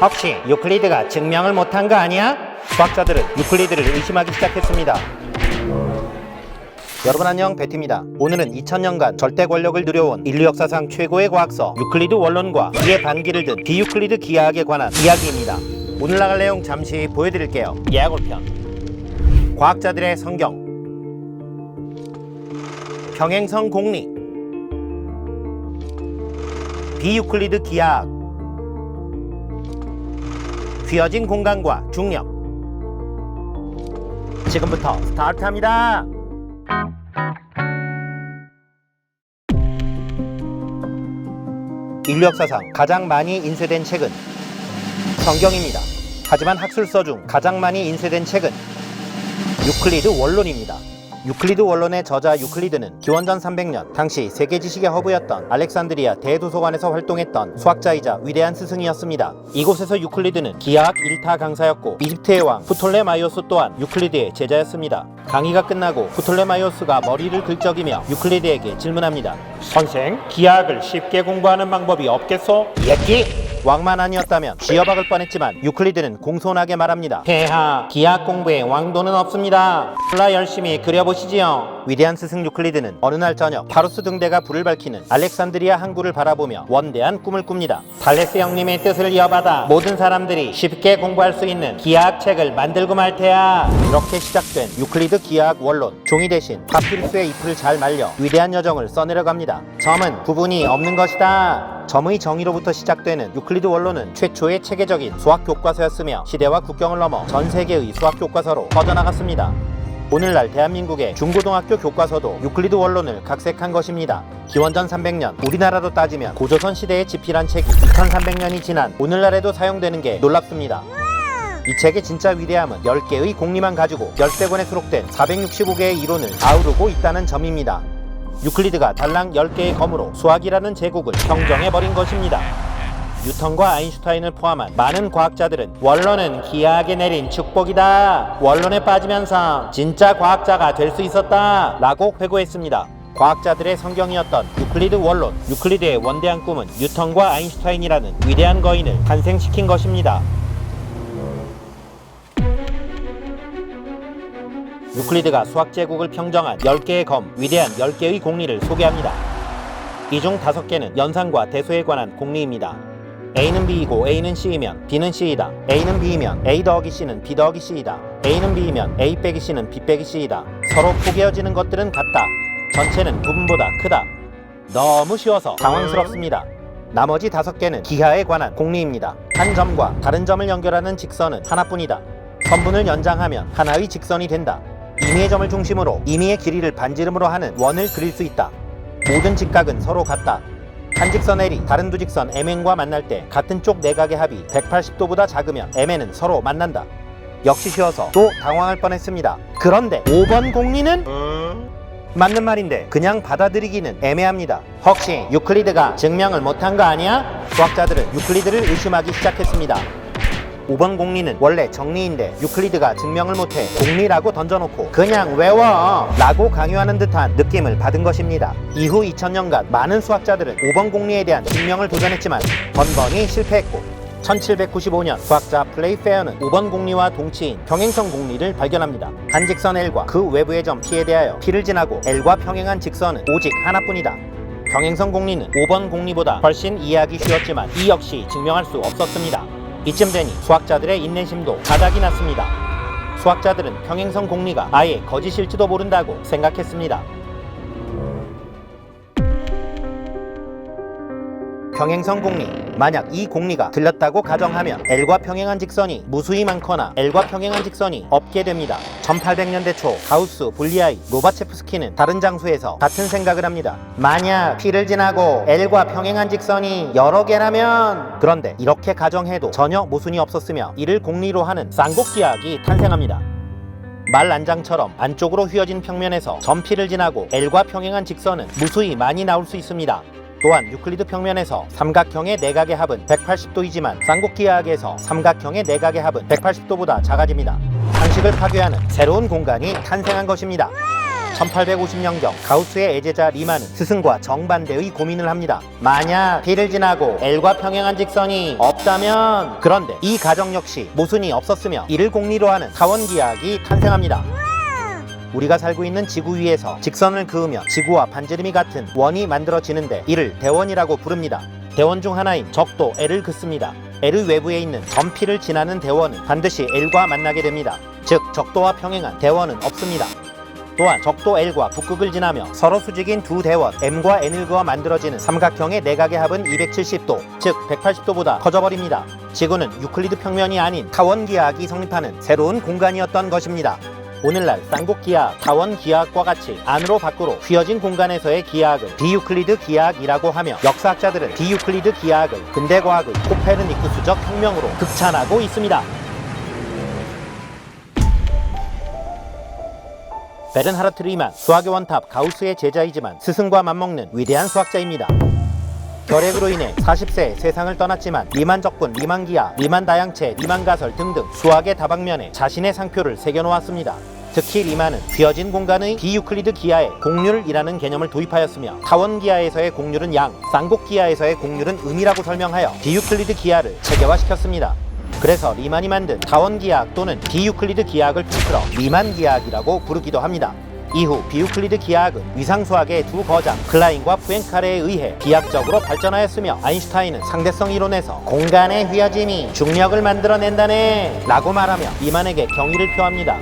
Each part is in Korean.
혹시 유클리드가 증명을 못한 거 아니야? 수학자들은 유클리드를 의심하기 시작했습니다. 여러분 안녕, 베티입니다. 오늘은 2000년간 절대 권력을 누려온 인류 역사상 최고의 과학서 유클리드 원론과 이에 반기를 든 비유클리드 기하학에 관한 이야기입니다. 오늘 나갈 내용 잠시 보여드릴게요. 예고편, 과학자들의 성경, 평행선 공리, 비유클리드 기하학, 휘어진 공간과 중력. 지금부터 스타트합니다. 인류 역사상 가장 많이 인쇄된 책은 성경입니다. 하지만 학술서 중 가장 많이 인쇄된 책은 유클리드 원론입니다. 유클리드 원론의 저자 유클리드는 기원전 300년 당시 세계 지식의 허브였던 알렉산드리아 대도서관에서 활동했던 수학자이자 위대한 스승이었습니다. 이곳에서 유클리드는 기하학 1타 강사였고 이집트의 왕 프톨레마이오스 또한 유클리드의 제자였습니다. 강의가 끝나고 프톨레마이오스가 머리를 긁적이며 유클리드에게 질문합니다. 선생, 기하학을 쉽게 공부하는 방법이 없겠소? 예끼! 왕만 아니었다면 쥐어박을 뻔했지만 유클리드는 공손하게 말합니다. 폐하, 기하학 공부에 왕도는 없습니다. 콜라 열심히 그려보시지요. 위대한 스승 유클리드는 어느 날 저녁 파루스 등대가 불을 밝히는 알렉산드리아 항구를 바라보며 원대한 꿈을 꿉니다. 탈레스 형님의 뜻을 이어받아 모든 사람들이 쉽게 공부할 수 있는 기하학 책을 만들고 말 테야. 이렇게 시작된 유클리드 기하학 원론. 종이 대신 파피루스의 잎을 잘 말려 위대한 여정을 써내려갑니다. 점은 구분이 없는 것이다. 점의 정의로부터 시작되는 유클리드 원론은 최초의 체계적인 수학 교과서였으며 시대와 국경을 넘어 전 세계의 수학 교과서로 퍼져나갔습니다. 오늘날 대한민국의 중고등학교 교과서도 유클리드 원론을 각색한 것입니다. 기원전 300년, 우리나라로 따지면 고조선 시대에 집필한 책이 2300년이 지난 오늘날에도 사용되는 게 놀랍습니다. 이 책의 진짜 위대함은 10개의 공리만 가지고 13권에 수록된 465개의 이론을 아우르고 있다는 점입니다. 유클리드가 달랑 10개의 검으로 수학이라는 제국을 평정해버린 것입니다. 뉴턴과 아인슈타인을 포함한 많은 과학자들은 원론은 기하학에 내린 축복이다, 원론에 빠지면서 진짜 과학자가 될 수 있었다 라고 회고했습니다. 과학자들의 성경이었던 유클리드 원론, 유클리드의 원대한 꿈은 뉴턴과 아인슈타인이라는 위대한 거인을 탄생시킨 것입니다. 유클리드가 수학 제국을 평정한 10개의 검, 위대한 10개의 공리를 소개합니다. 이 중 5개는 연산과 대소에 관한 공리입니다. A는 B이고 A는 C이면 B는 C이다. A는 B이면 A 더하기 C는 B 더하기 C이다. A는 B이면 A 빼기 C는 B 빼기 C이다. 서로 포개어지는 것들은 같다. 전체는 부분보다 크다. 너무 쉬워서 당황스럽습니다. 나머지 5개는 기하에 관한 공리입니다. 한 점과 다른 점을 연결하는 직선은 하나뿐이다. 선분을 연장하면 하나의 직선이 된다. 임의의 점을 중심으로 임의의 길이를 반지름으로 하는 원을 그릴 수 있다. 모든 직각은 서로 같다. 한 직선 L이 다른 두 직선 MN과 만날 때 같은 쪽 내각의 합이 180도보다 작으면 MN은 서로 만난다. 역시 쉬워서 또 당황할 뻔했습니다. 그런데 5번 공리는? 맞는 말인데 그냥 받아들이기는 애매합니다. 혹시 유클리드가 증명을 못한 거 아니야? 수학자들은 유클리드를 의심하기 시작했습니다. 5번 공리는 원래 정리인데 유클리드가 증명을 못해 공리라고 던져놓고 그냥 외워 라고 강요하는 듯한 느낌을 받은 것입니다. 이후 2000년간 많은 수학자들은 5번 공리에 대한 증명을 도전했지만 번번이 실패했고 1795년 수학자 플레이페어는 5번 공리와 동치인 평행선 공리를 발견합니다. 한 직선 L과 그 외부의 점 P에 대하여 P를 지나고 L과 평행한 직선은 오직 하나뿐이다. 평행선 공리는 5번 공리보다 훨씬 이해하기 쉬웠지만 이 역시 증명할 수 없었습니다. 이쯤 되니 수학자들의 인내심도 바닥이 났습니다. 수학자들은 평행선 공리가 아예 거짓일지도 모른다고 생각했습니다. 평행선 공리, 만약 이 공리가 틀렸다고 가정하면 L과 평행한 직선이 무수히 많거나 L과 평행한 직선이 없게 됩니다. 1800년대 초 가우스, 불리아이, 로바체프스키는 다른 장소에서 같은 생각을 합니다. 만약 P를 지나고 L과 평행한 직선이 여러 개라면, 그런데 이렇게 가정해도 전혀 모순이 없었으며 이를 공리로 하는 쌍곡기하학이 탄생합니다. 말란장처럼 안쪽으로 휘어진 평면에서 점 P를 지나고 L과 평행한 직선은 무수히 많이 나올 수 있습니다. 또한 유클리드 평면에서 삼각형의 내각의 합은 180도이지만 쌍곡기하학에서 삼각형의 내각의 합은 180도보다 작아집니다. 상식을 파괴하는 새로운 공간이 탄생한 것입니다. 1850년경 가우스의 애제자 리만은 스승과 정반대의 고민을 합니다. 만약 B를 지나고 L과 평행한 직선이 없다면, 그런데 이 가정 역시 모순이 없었으며 이를 공리로 하는 타원기하학이 탄생합니다. 우리가 살고 있는 지구 위에서 직선을 그으며 지구와 반지름이 같은 원이 만들어지는데 이를 대원이라고 부릅니다. 대원 중 하나인 적도 L을 긋습니다. L 외부에 있는 점 P를 지나는 대원은 반드시 L과 만나게 됩니다. 즉 적도와 평행한 대원은 없습니다. 또한 적도 L과 북극을 지나며 서로 수직인 두 대원 M과 N을 그어 만들어지는 삼각형의 내각의 합은 270도, 즉 180도보다 커져버립니다. 지구는 유클리드 평면이 아닌 타원기하학이 성립하는 새로운 공간이었던 것입니다. 오늘날 쌍곡기하학, 타원기하학과 같이 안으로 밖으로 휘어진 공간에서의 기하학을 비유클리드 기하학이라고 하며 역사학자들은 비유클리드 기하학을 근대과학의 코페르니쿠스적 혁명으로 극찬하고 있습니다. 베른하르트 리만, 수학의 원탑 가우스의 제자이지만 스승과 맞먹는 위대한 수학자입니다. 결핵으로 인해 40세에 세상을 떠났지만 리만 적분, 리만 기하, 리만 다양체, 리만 가설 등등 수학의 다방면에 자신의 상표를 새겨놓았습니다. 특히 리만은 휘어진 공간의 비유클리드 기하에 공률이라는 개념을 도입하였으며 타원 기하에서의 공률은 양, 쌍곡 기하에서의 공률은 음이라고 설명하여 비유클리드 기하를 체계화시켰습니다. 그래서 리만이 만든 타원 기하학 또는 비유클리드 기하학을 풀어 리만 기하학이라고 부르기도 합니다. 이후 비유클리드 기하학은 위상수학의 두 거장 클라인과 푸엥카레에 의해 비약적으로 발전하였으며 아인슈타인은 상대성 이론에서 공간의 휘어짐이 중력을 만들어낸다네 라고 말하며 리만에게 경의를 표합니다.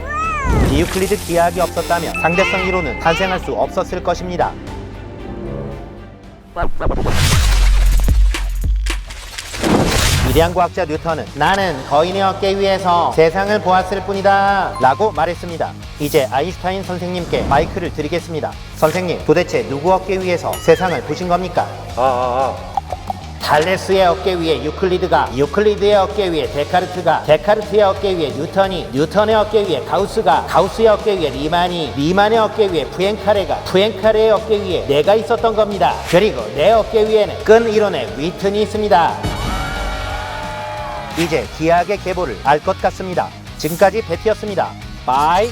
비유클리드 기하학이 없었다면 상대성 이론은 탄생할 수 없었을 것입니다. 위대한 과학자 뉴턴은 나는 거인의 어깨 위에서 세상을 보았을 뿐이다 라고 말했습니다. 이제 아인슈타인 선생님께 마이크를 드리겠습니다. 선생님, 도대체 누구 어깨 위에서 세상을 보신 겁니까? 탈레스의 어깨 위에 유클리드가, 유클리드의 어깨 위에 데카르트가, 데카르트의 어깨 위에 뉴턴이, 뉴턴의 어깨 위에 가우스가, 가우스의 어깨 위에 리만이, 리만의 어깨 위에 푸엥카레가, 푸엥카레의 어깨 위에 내가 있었던 겁니다. 그리고 내 어깨 위에는 끈 이론의 위튼이 있습니다. 이제 기하학의 계보를 알 것 같습니다. 지금까지 베티였습니다. 바이.